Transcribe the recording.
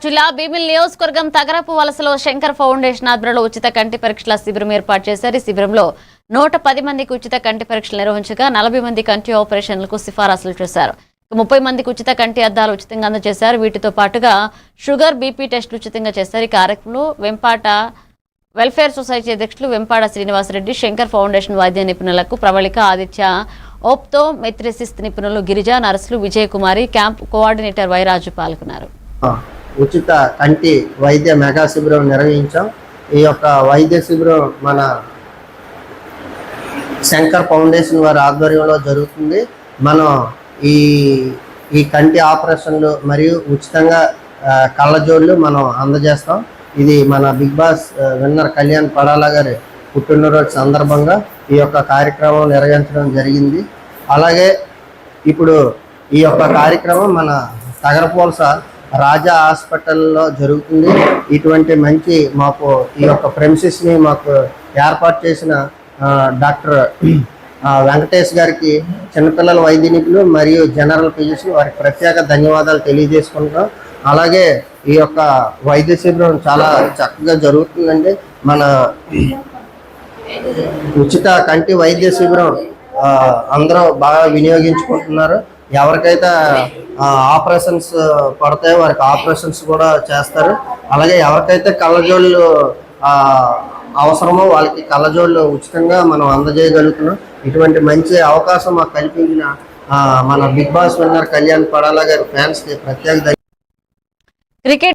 జిల్లా భీమిలి నియోజకవర్గం తగరపు వలసలో శంకర్ ఫౌండేషన్ ఆధ్వర్యంలో ఉచిత కంటి పరీక్షల శిబిరం ఏర్పాటు చేశారు. ఈ శిబిరంలో 110 మందికి ఉచిత కంటి పరీక్షలు నిర్వహించగా 40 మంది కంటి ఆపరేషన్లకు సిఫారసులు చేశారు. 30 మందికి ఉచిత కంటి అద్దాలు ఉచితంగా అందజేశారు. వీటితో పాటుగా షుగర్, బీపీ టెస్టులు ఉచితంగా చేశారు. ఈ కార్యక్రమంలో వెంపాట వెల్ఫేర్ సొసైటీ అధ్యక్షులు వెంపాడ శ్రీనివాసరెడ్డి, శంకర్ ఫౌండేషన్ వైద్య నిపుణులకు ప్రవళిక, ఆదిత్య, ఓప్తో మెత్రిసిస్ నిపుణులు గిరిజ, నర్సులు, విజయకుమారి, క్యాంప్ కోఆర్డినేటర్ వైరాజు పాల్గొన్నారు. ఉచిత కంటి వైద్య మెగా శిబిరం నిర్వహించాం. ఈ యొక్క వైద్య శిబిరం మన శంకర్ ఫౌండేషన్ వారి ఆధ్వర్యంలో జరుగుతుంది. మనం ఈ కంటి ఆపరేషన్లు మరియు ఉచితంగా కళ్ళజోళ్ళు మనం అందజేస్తాం. ఇది మన Bigg Boss winner Kalyan Padala గారి పుట్టినరోజు సందర్భంగా ఈ యొక్క కార్యక్రమం నిర్వహించడం జరిగింది. అలాగే ఇప్పుడు ఈ యొక్క కార్యక్రమం మన తగరపోల్స రాజా హాస్పిటల్లో జరుగుతుంది. ఇటువంటి మంచి మాకు ఈ యొక్క ప్రెమిసెస్ని మాకు ఏర్పాటు చేసిన డాక్టర్ వెంకటేష్ గారికి, చిన్నపిల్లల వైద్య నిపుణులు మరియు జనరల్ ఫిజిషియన్ వారికి ప్రత్యేక ధన్యవాదాలు తెలియజేసుకుంటాం. అలాగే ఈ యొక్క వైద్య శిబిరం చాలా చక్కగా జరుగుతుందండి. మన ఉచిత కంటి వైద్య శిబిరం అందరూ బాగా వినియోగించుకుంటున్నారు. ఎవరికైతే ఆపరేషన్స్ పడతాయో వారికి ఆపరేషన్స్ కూడా చేస్తారు. అలాగే ఎవరికైతే కళ్ళజోళ్ళు అవసరమో వాళ్ళకి కళ్ళజోళ్ళు ఉచితంగా మనం అందజేయగలుగుతున్నాం. ఇటువంటి మంచి అవకాశం మాకు కల్పించిన మన Bigg Boss winner Kalyan Padala గారి ఫ్యాన్స్కి ప్రత్యేక